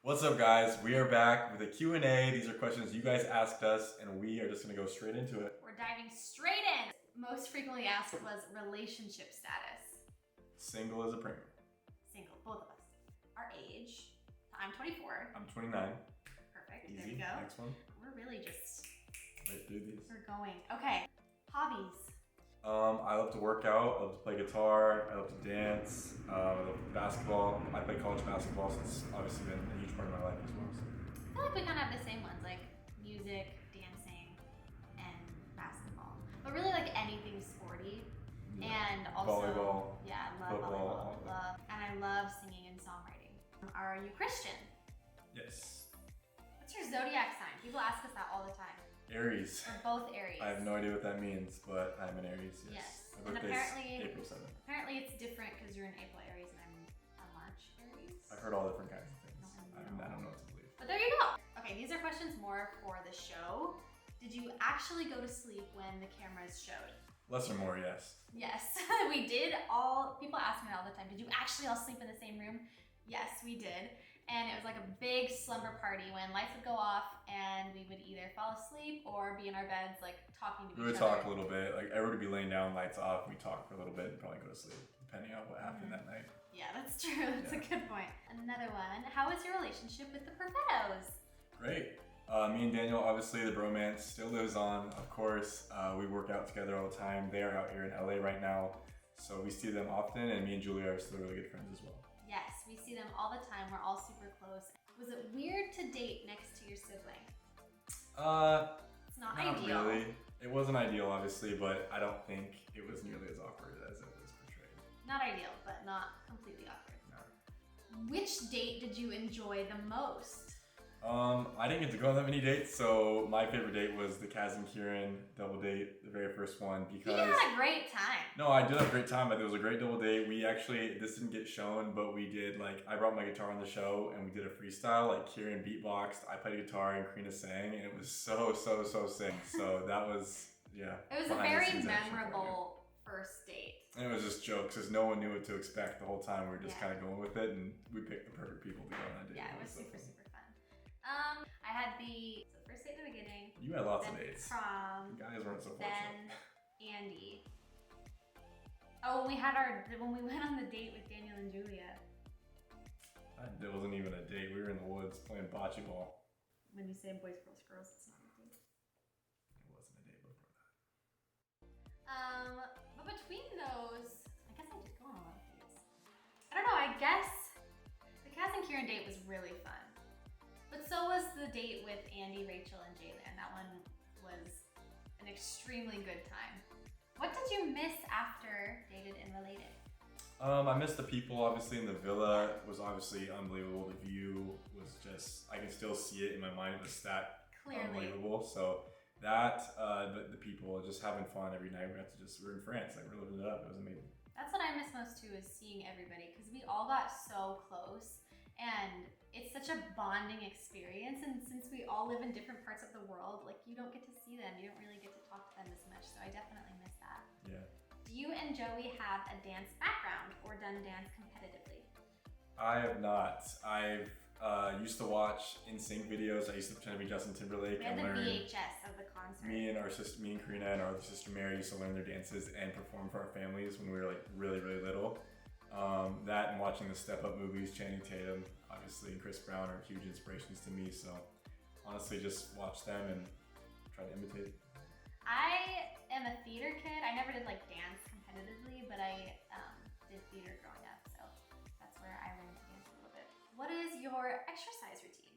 What's up, guys? We are back with a Q&A. These are questions you guys asked us, and we are just going to go straight into it. We're diving straight in. Most frequently asked was relationship status. Single as a premier. Single, both of us. Our age. I'm 24. I'm 29. Perfect. Easy. There we go. Next one. We're really just... Right through these. We're going. Okay. Hobbies. I love to work out. I love to play guitar. I love to dance. I love basketball. I play college basketball, so it's obviously been a huge part of my life as well. So. I feel like we kind of have the same ones, like music, dancing, and basketball. But really like anything sporty. Yeah. And also... Volleyball. Yeah, I love Football. volleyball. And I love singing and songwriting. Are you Christian? Yes. What's your zodiac sign? People ask us that all the time. Aries. We're both Aries. I have no idea what that means, but I'm an Aries. Yes. My And birthday's April 7th. Apparently it's different because you're an April Aries and I'm a March Aries. I've heard all different kinds of things. I I don't know what to believe. But there you go. Okay, these are questions more for the show. Did you actually go to sleep when the cameras showed? Less or more, yes. Yes, we did all, people ask me all the time, did you actually all sleep in the same room? Yes, we did. And it was like a big slumber party when lights would go off and we would either fall asleep or be in our beds like talking to each other. We would talk a little bit, like everyone would be laying down, lights off, we'd talk for a little bit and probably go to sleep, depending on what happened that night. Yeah, that's true. That's a good point. Another one, how is your relationship with the Perfettos? Great. Me and Daniel, obviously the bromance still lives on, of course. We work out together all the time. They are out here in LA right now, so we see them often, and me and Julia are still really good friends as well. Yes, we see them all the time. We're all super close. Was it weird to date next to your sibling? It's not ideal. Really. It wasn't ideal, obviously, but I don't think it was nearly as awkward as it was portrayed. Not ideal, but not completely awkward. No. Which date did you enjoy the most? I didn't get to go on that many dates, so my favorite date was the Kaz and Kieran double date, the very first one, because... You had a great time. No, I did have a great time, but it was a great double date. We actually, this didn't get shown, but we did, like, I brought my guitar on the show, and we did a freestyle, like, Kieran beatboxed, I played guitar, and Karina sang, and it was so sick. So that was, yeah. It was a very memorable first date. And it was just jokes, because no one knew what to expect the whole time. We were just kind of going with it, and we picked the perfect people to go on that date. Yeah, it was super fun. I had the first date in the beginning. You had lots of dates. Prom. You guys weren't so fortunate. Then Andy. Oh, when we went on the date with Daniel and Julia. It wasn't even a date. We were in the woods playing bocce ball. When you say boys, girls, it's not a date. It wasn't a date before that. But between those, I guess I did go on a lot of dates. I don't know, I guess the Kaz and Kieran date was really fun. But so was the date with Andy, Rachel, and Jalen. That one was an extremely good time. What did you miss after Dated and Related? I missed the people, obviously, in the villa. It was obviously unbelievable. The view was just, I can still see it in my mind. It was that unbelievable. So that, the people, just having fun every night. We were in France, like we're living it up. It was amazing. That's what I miss most too, is seeing everybody, because we all got so close. And it's such a bonding experience, and since we all live in different parts of the world, like you don't get to see them, you don't really get to talk to them as much, so I definitely miss that. Yeah. Do you and Joey have a dance background or done dance competitively? I have not. I've used to watch NSYNC videos. I used to pretend to be Justin Timberlake. We had the VHS of the concert. Me and Karina and our other sister Mary used to learn their dances and perform for our families when we were like really little. That and watching the Step Up movies, Channing Tatum, obviously, and Chris Brown are huge inspirations to me. So honestly, just watch them and try to imitate. I am a theater kid. I never did like dance competitively, but I did theater growing up. So that's where I learned to dance a little bit. What is your exercise routine?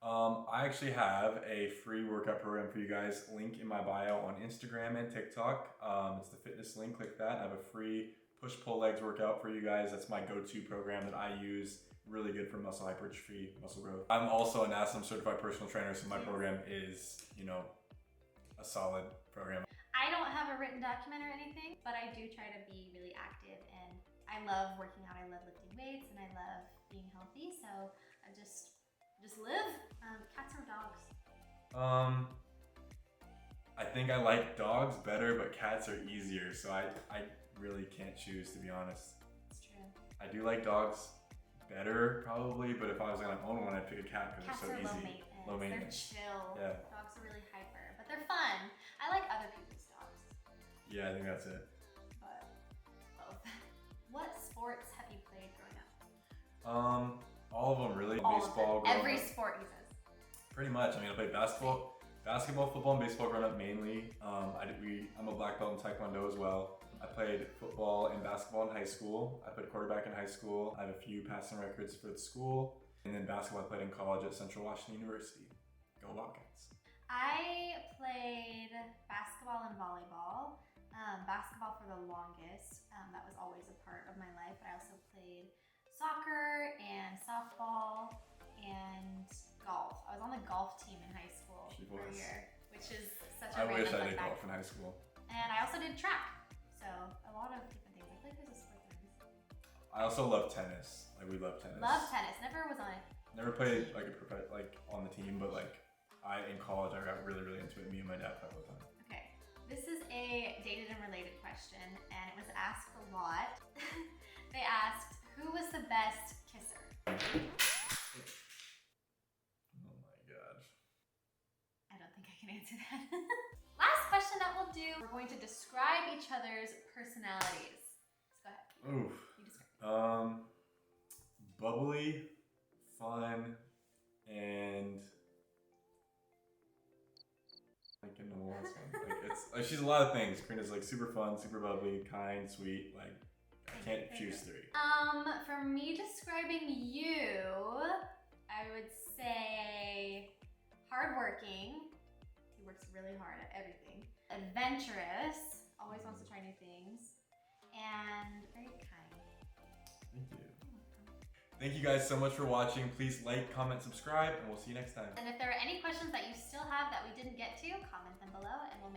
I actually have a free workout program for you guys. Link in my bio on Instagram and TikTok. It's the fitness link. Click that. I have a free push-pull legs workout for you guys. That's my go-to program that I use. Really good for muscle hypertrophy, muscle growth. I'm also an ASM certified personal trainer, so my program is, a solid program. I don't have a written document or anything, but I do try to be really active, and I love working out. I love lifting weights, and I love being healthy, so I just live. Cats or dogs? I think I like dogs better, but cats are easier, so I really can't choose, to be honest. It's true. I do like dogs, better probably, but if I was gonna own one, I'd pick a cat because Cats they're so are easy. Low maintenance. They're chill. Yeah. Dogs are really hyper, but they're fun. I like other people's dogs, Yeah, I think that's it. but both. What sports have you played growing up? All of them really. All Baseball. of them. Every growing up. sport, he says. Pretty much. I mean, I played basketball, football, and baseball growing up mainly. I'm a black belt in Taekwondo as well. I played football and basketball in high school. I played quarterback in high school. I have a few passing records for the school. And then basketball I played in college at Central Washington University. Go Wildcats. I played basketball and volleyball. Basketball for the longest. That was always a part of my life. I also played soccer and softball and golf. I was on the golf team in high school for a year, which is such a I wish I random did fun golf fact. in high school. And I also did track. So a lot of different things. I feel like there's a sport that I'm missing. I also love tennis. Like we love tennis. Love tennis. Never was on it. Never played like on the team, but like in college I got really into it. Me and my dad played all the time. Okay. This is a dated and related question, and it was asked a lot. They asked, who was the best kisser? Oh my god. I don't think I can answer that. Last question that we'll do, we're going to describe each other's personalities. Let's go ahead. Oof. You describe. Bubbly, fun, and I can know what's one. Like it's like she's a lot of things. Karina's like super fun, super bubbly, kind, sweet. Like I can't choose three. For me describing you, I would say hardworking. He works really hard at everything. Adventurous, always wants to try new things, and very kind. Thank you. Thank you guys so much for watching. Please like, comment, subscribe, and we'll see you next time. And if there are any questions that you still have that we didn't get to, comment them below and we'll make